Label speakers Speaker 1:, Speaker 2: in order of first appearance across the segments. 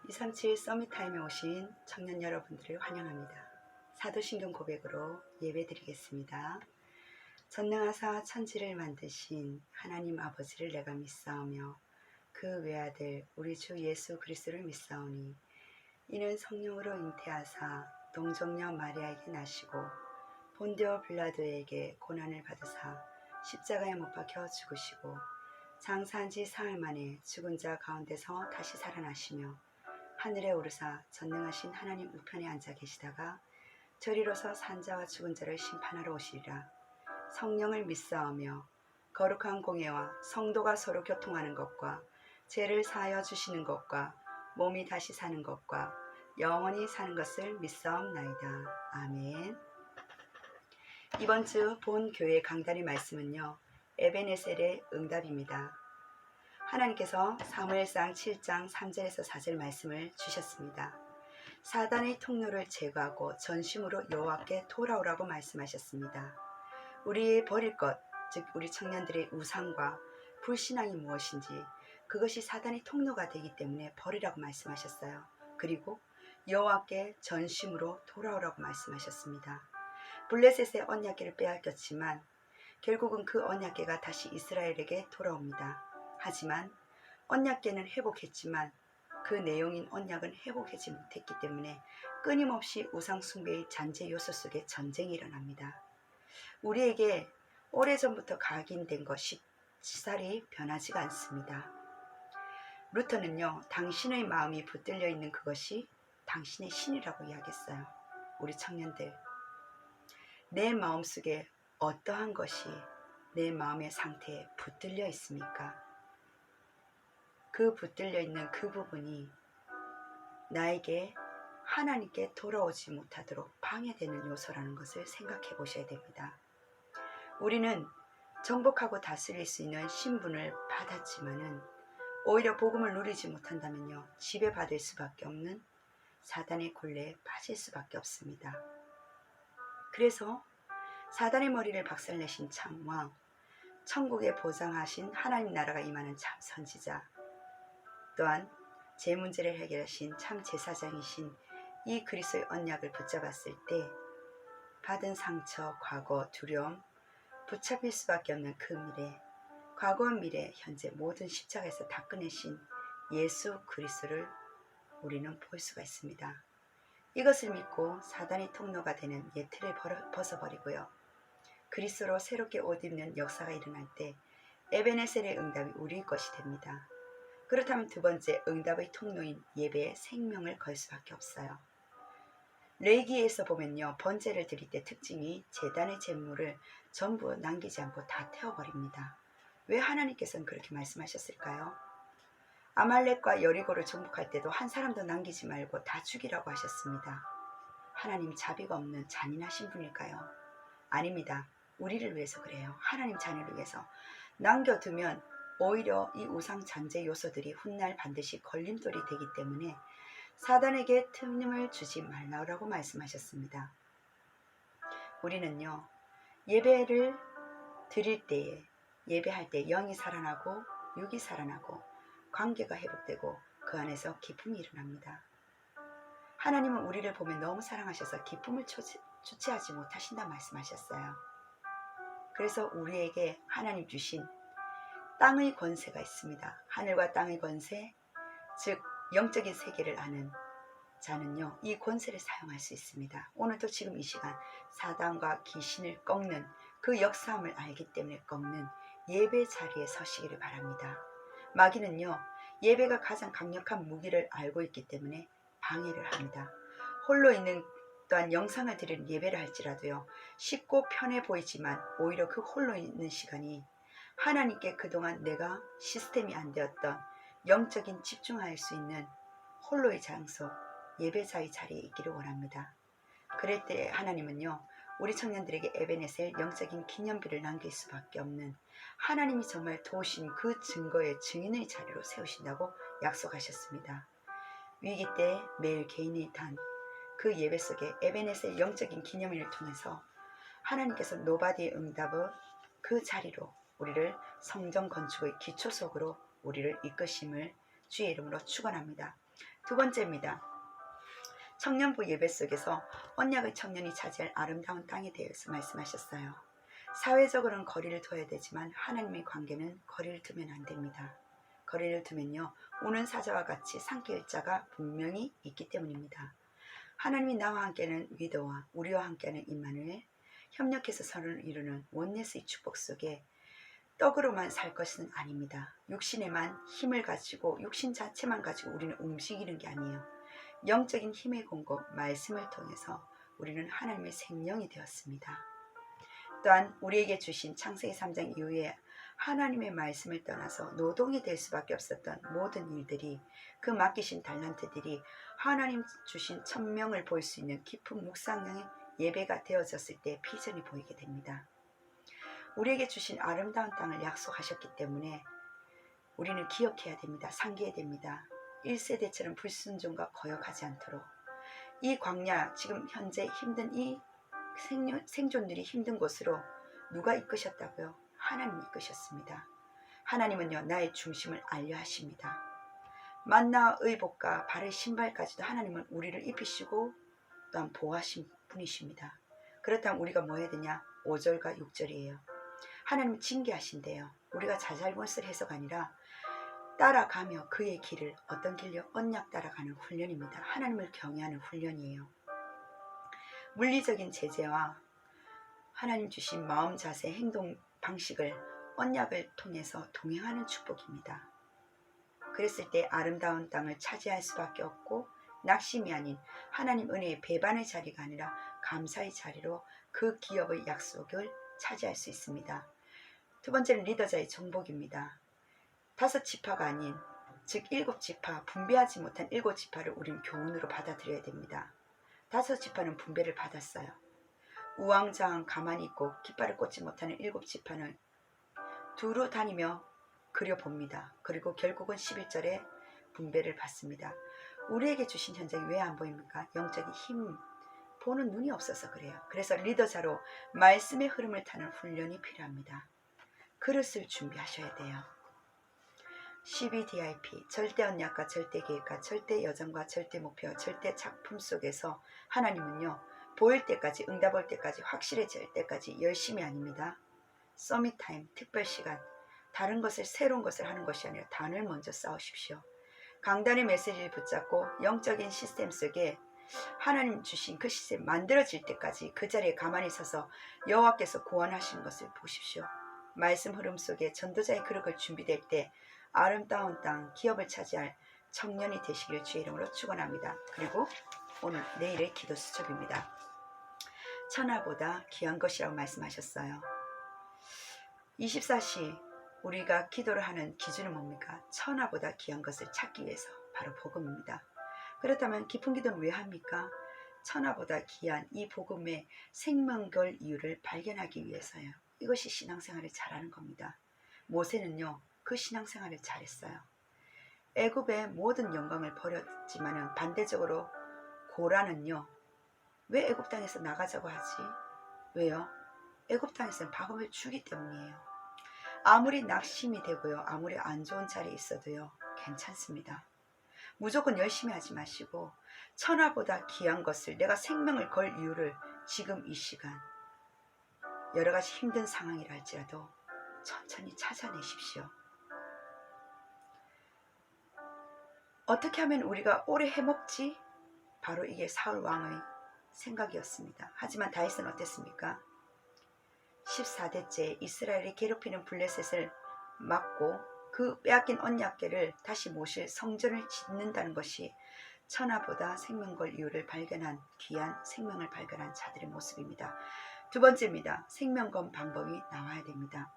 Speaker 1: 237 서밋타임에 오신 청년 여러분들을 환영합니다. 사도신경 고백으로 예배드리겠습니다. 전능하사 천지를 만드신 하나님 아버지를 내가 믿사오며 그 외아들 우리 주 예수 그리스도를 믿사오니 이는 성령으로 잉태하사 동정녀 마리아에게 나시고 본디오 빌라도에게 고난을 받으사 십자가에 못 박혀 죽으시고 장사한 지 사흘 만에 죽은 자 가운데서 다시 살아나시며 하늘에 오르사 전능하신 하나님 우편에 앉아 계시다가 저리로서 산자와 죽은 자를 심판하러 오시리라. 성령을 믿사오며 거룩한 공예와 성도가 서로 교통하는 것과 죄를 사하여 주시는 것과 몸이 다시 사는 것과 영원히 사는 것을 믿사옵나이다. 아멘. 이번 주 본 교회 강단의 말씀은요, 에베네셀의 응답입니다. 하나님께서 사무엘상 7장 3절에서 4절 말씀을 주셨습니다. 사단의 통로를 제거하고 전심으로 여호와께 돌아오라고 말씀하셨습니다. 우리의 버릴 것, 즉 우리 청년들의 우상과 불신앙이 무엇인지 그것이 사단의 통로가 되기 때문에 버리라고 말씀하셨어요. 그리고 여호와께 전심으로 돌아오라고 말씀하셨습니다. 블레셋의 언약궤를 빼앗겼지만 결국은 그 언약궤가 다시 이스라엘에게 돌아옵니다. 하지만 언약궤는 회복했지만 그 내용인 언약은 회복하지 못했기 때문에 끊임없이 우상숭배의 잔재 요소 속에 전쟁이 일어납니다. 우리에게 오래전부터 각인된 것이 시살이 변하지가 않습니다. 루터는요, 당신의 마음이 붙들려 있는 그것이 당신의 신이라고 이야기했어요. 우리 청년들, 내 마음속에 어떠한 것이 내 마음의 상태에 붙들려 있습니까? 그 붙들려 있는 그 부분이 나에게 하나님께 돌아오지 못하도록 방해되는 요소라는 것을 생각해 보셔야 됩니다. 우리는 정복하고 다스릴 수 있는 신분을 받았지만은 오히려 복음을 누리지 못한다면요, 지배받을 수밖에 없는 사단의 굴레에 빠질 수밖에 없습니다. 그래서 사단의 머리를 박살내신 참왕, 천국에 보장하신 하나님 나라가 임하는 참 선지자, 또한 제 문제를 해결하신 참 제사장이신 이 그리스도의 언약을 붙잡았을 때 받은 상처, 과거, 두려움, 붙잡힐 수밖에 없는 그 미래, 과거와 미래, 현재 모든 십자가에서 다 꺼내신 예수 그리스도를 우리는 볼 수가 있습니다. 이것을 믿고 사단의 통로가 되는 예틀을 벗어버리고요, 그리스도로 새롭게 옷 입는 역사가 일어날 때 에베네셀의 응답이 우리의 것이 됩니다. 그렇다면 두 번째, 응답의 통로인 예배에 생명을 걸 수밖에 없어요. 레위기에서 보면요, 번제를 드릴 때 특징이 제단의 제물을 전부 남기지 않고 다 태워버립니다. 왜 하나님께서는 그렇게 말씀하셨을까요? 아말렉과 여리고를 정복할 때도 한 사람도 남기지 말고 다 죽이라고 하셨습니다. 하나님 자비가 없는 잔인하신 분일까요? 아닙니다. 우리를 위해서 그래요. 하나님 자녀를 위해서. 남겨두면 오히려 이 우상 잔재 요소들이 훗날 반드시 걸림돌이 되기 때문에 사단에게 틈을 주지 말라고 말씀하셨습니다. 우리는요, 예배를 드릴 때에, 예배할 때 영이 살아나고 육이 살아나고 관계가 회복되고 그 안에서 기쁨이 일어납니다. 하나님은 우리를 보면 너무 사랑하셔서 기쁨을 주체하지 못하신다 말씀하셨어요. 그래서 우리에게 하나님 주신 땅의 권세가 있습니다. 하늘과 땅의 권세, 즉 영적인 세계를 아는 자는요, 이 권세를 사용할 수 있습니다. 오늘도 지금 이 시간 사단과 귀신을 꺾는 그 역사함을 알기 때문에 꺾는 예배 자리에 서시기를 바랍니다. 마귀는요, 예배가 가장 강력한 무기를 알고 있기 때문에 방해를 합니다. 홀로 있는, 또한 영상을 드리는 예배를 할지라도요, 쉽고 편해 보이지만 오히려 그 홀로 있는 시간이 하나님께 그동안 내가 시스템이 안 되었던 영적인 집중할 수 있는 홀로의 장소, 예배자의 자리에 있기를 원합니다. 그럴 때 하나님은요, 우리 청년들에게 에베네셀 영적인 기념비를 남길 수밖에 없는, 하나님이 정말 도우신 그 증거의 증인의 자리로 세우신다고 약속하셨습니다. 위기 때 매일 개인이 단 그 예배 속에 에베네셀 영적인 기념일을 통해서 하나님께서 노바디의 응답을 그 자리로 우리를 성전 건축의 기초 속으로 우리를 이끄심을 주의 이름으로 축원합니다. 두 번째입니다. 청년부 예배 속에서 언약의 청년이 차지할 아름다운 땅에 대해서 말씀하셨어요. 사회적으로는 거리를 둬야 되지만 하나님의 관계는 거리를 두면 안 됩니다. 거리를 두면요, 우는 사자와 같이 삼킬 자가 분명히 있기 때문입니다. 하나님이 나와 함께하는 위도와 우리와 함께하는 임마누엘, 협력해서 선을 이루는 원네스의 축복 속에 떡으로만 살 것은 아닙니다. 육신에만 힘을 가지고 육신 자체만 가지고 우리는 움직이는 게 아니에요. 영적인 힘의 공급, 말씀을 통해서 우리는 하나님의 생명이 되었습니다. 또한 우리에게 주신 창세기 3장 이후에 하나님의 말씀을 떠나서 노동이 될 수밖에 없었던 모든 일들이, 그 맡기신 달란트들이 하나님 주신 천명을 볼 수 있는 깊은 묵상의 예배가 되어졌을 때 비전이 보이게 됩니다. 우리에게 주신 아름다운 땅을 약속하셨기 때문에 우리는 기억해야 됩니다. 상기해야 됩니다. 1세대처럼 불순종과 거역하지 않도록. 이 광야, 지금 현재 힘든 이 생존들이 힘든 곳으로 누가 이끄셨다고요? 하나님이 이끄셨습니다. 하나님은요, 나의 중심을 알려 하십니다. 만나와 의복과 발의 신발까지도 하나님은 우리를 입히시고 또한 보호하신 분이십니다. 그렇다면 우리가 뭐 해야 되냐? 5절과 6절이에요. 하나님은 징계하신대요. 우리가 자잘못을 해서가 아니라 따라가며 그의 길을, 어떤 길요? 언약 따라가는 훈련입니다. 하나님을 경외하는 훈련이에요. 물리적인 제재와 하나님 주신 마음, 자세, 행동 방식을 언약을 통해서 동행하는 축복입니다. 그랬을 때 아름다운 땅을 차지할 수밖에 없고, 낙심이 아닌 하나님 은혜의 배반의 자리가 아니라 감사의 자리로 그 기업의 약속을 차지할 수 있습니다. 두 번째는 리더자의 정복입니다. 5지파가 아닌, 즉 7지파, 분배하지 못한 7지파를 우리는 교훈으로 받아들여야 됩니다. 5지파는 분배를 받았어요. 우왕좌왕 가만히 있고 깃발을 꽂지 못하는 7지파는 두루 다니며 그려봅니다. 그리고 결국은 11절에 분배를 받습니다. 우리에게 주신 현장이 왜 안 보입니까? 영적인 힘, 보는 눈이 없어서 그래요. 그래서 리더자로 말씀의 흐름을 타는 훈련이 필요합니다. 그릇을 준비하셔야 돼요. CBDIP, 절대 언약과 절대 계획과 절대 여정과 절대 목표, 절대 작품 속에서 하나님은요, 보일 때까지, 응답 올 때까지, 확실해질 때까지 열심이 아닙니다. 서밋 타임, 특별 시간, 다른 것을, 새로운 것을 하는 것이 아니라 단을 먼저 쌓으십시오. 강단의 메시지를 붙잡고 영적인 시스템 속에 하나님 주신 그 시스템 만들어질 때까지 그 자리에 가만히 서서 여호와께서 구원하시는 것을 보십시오. 말씀 흐름 속에 전도자의 그릇을 준비될 때 아름다운 땅, 기업을 차지할 청년이 되시길 주의 이름으로 축원합니다. 그리고 오늘, 내일의 기도 수첩입니다. 천하보다 귀한 것이라고 말씀하셨어요. 24시 우리가 기도를 하는 기준은 뭡니까? 천하보다 귀한 것을 찾기 위해서, 바로 복음입니다. 그렇다면 깊은 기도는 왜 합니까? 천하보다 귀한 이 복음의 생명걸 이유를 발견하기 위해서요. 이것이 신앙생활을 잘하는 겁니다. 모세는요, 그 신앙생활을 잘했어요. 애굽의 모든 영광을 버렸지만은 반대적으로 고라는요, 왜 애굽 땅에서 나가자고 하지? 왜요? 애굽 땅에서는 박음을 주기 때문이에요. 아무리 낙심이 되고요, 아무리 안 좋은 자리에 있어도요, 괜찮습니다. 무조건 열심히 하지 마시고 천하보다 귀한 것을, 내가 생명을 걸 이유를 지금 이 시간, 여러 가지 힘든 상황이라 할지라도 천천히 찾아내십시오. 어떻게 하면 우리가 오래 해먹지? 바로 이게 사울 왕의 생각이었습니다. 하지만 다윗은 어땠습니까? 14대째 이스라엘이 괴롭히는 블레셋을 막고 그 빼앗긴 언약궤를 다시 모실 성전을 짓는다는 것이 천하보다 생명걸 이유를 발견한, 귀한 생명을 발견한 자들의 모습입니다. 두 번째입니다. 생명건 방법이 나와야 됩니다.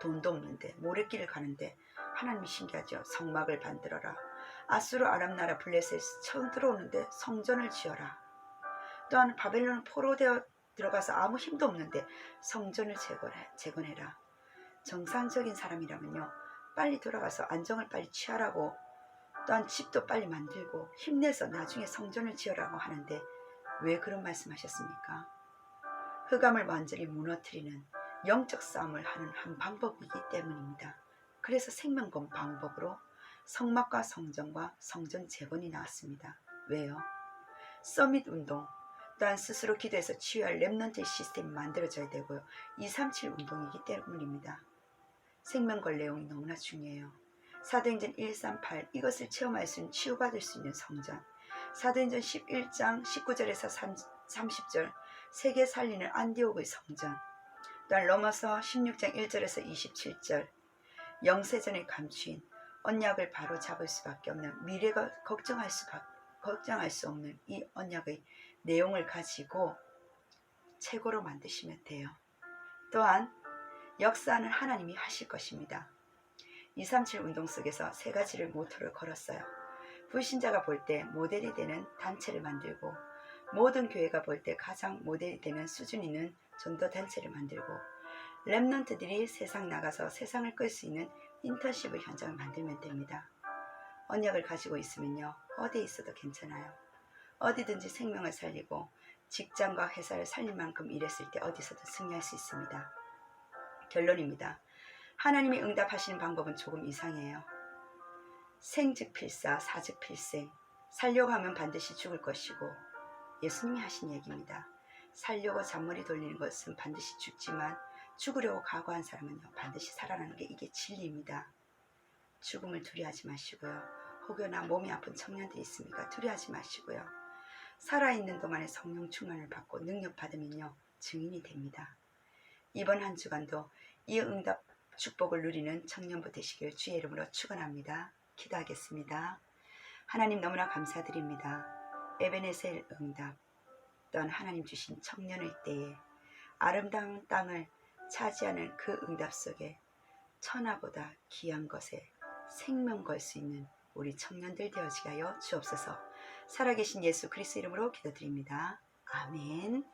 Speaker 1: 돈도 없는데, 모래길을 가는데 하나님이 신기하죠. 성막을 만들어라. 아수르 아람 나라 블레셋이 처음 들어오는데 성전을 지어라. 또한 바벨론 포로되어 들어가서 아무 힘도 없는데 성전을 재건해라. 정상적인 사람이라면요, 빨리 돌아가서 안정을 빨리 취하라고, 또한 집도 빨리 만들고 힘내서 나중에 성전을 지으라고 하는데 왜 그런 말씀하셨습니까? 흑암을 완전히 무너뜨리는 영적 싸움을 하는 한 방법이기 때문입니다. 그래서 생명건 방법으로 성막과 성전과 성전 재건이 나왔습니다. 왜요? 서밋 운동, 또한 스스로 기도해서 치유할 렘넌트 시스템이 만들어져야 되고요. 237 운동이기 때문입니다. 생명걸 내용이 너무나 중요해요. 사도행전 138 이것을 체험할 수 있는 치유받을 수 있는 성전, 사도행전 11장 19절에서 30절 세계 살리는 안디옥의 성전, 또한 로마서 16장 1절에서 27절 영세전에 감추인 언약을 바로 잡을 수밖에 없는 미래가 걱정할 수 없는 이 언약의 내용을 가지고 최고로 만드시면 돼요. 또한 역사는 하나님이 하실 것입니다. 237 운동 속에서 세 가지를 모토를 걸었어요. 불신자가 볼 때 모델이 되는 단체를 만들고, 모든 교회가 볼 때 가장 모델이 되는 수준 있는 전도 단체를 만들고, 렘넌트들이 세상 나가서 세상을 끌 수 있는 인턴십의 현장을 만들면 됩니다. 언약을 가지고 있으면요, 어디에 있어도 괜찮아요. 어디든지 생명을 살리고 직장과 회사를 살릴 만큼 일했을 때 어디서든 승리할 수 있습니다. 결론입니다. 하나님이 응답하시는 방법은 조금 이상해요. 생즉 필사, 사즉 필생. 살려고 하면 반드시 죽을 것이고, 예수님이 하신 얘기입니다. 살려고 잔머리 돌리는 것은 반드시 죽지만 죽으려고 각오한 사람은요, 반드시 살아나는 게 이게 진리입니다. 죽음을 두려워하지 마시고요. 혹여나 몸이 아픈 청년들이 있습니까? 두려워하지 마시고요. 살아있는 동안에 성령 충만을 받고 능력 받으면요, 증인이 됩니다. 이번 한 주간도 이 응답 축복을 누리는 청년부 되시길 주의 이름으로 축원합니다. 기도하겠습니다. 하나님 너무나 감사드립니다. 에베네셀 응답, 또한 하나님 주신 청년의 때에 아름다운 땅을 차지하는 그 응답 속에 천하보다 귀한 것에 생명 걸 수 있는 우리 청년들 되어지게 하여 주옵소서. 살아계신 예수 그리스도 이름으로 기도드립니다. 아멘.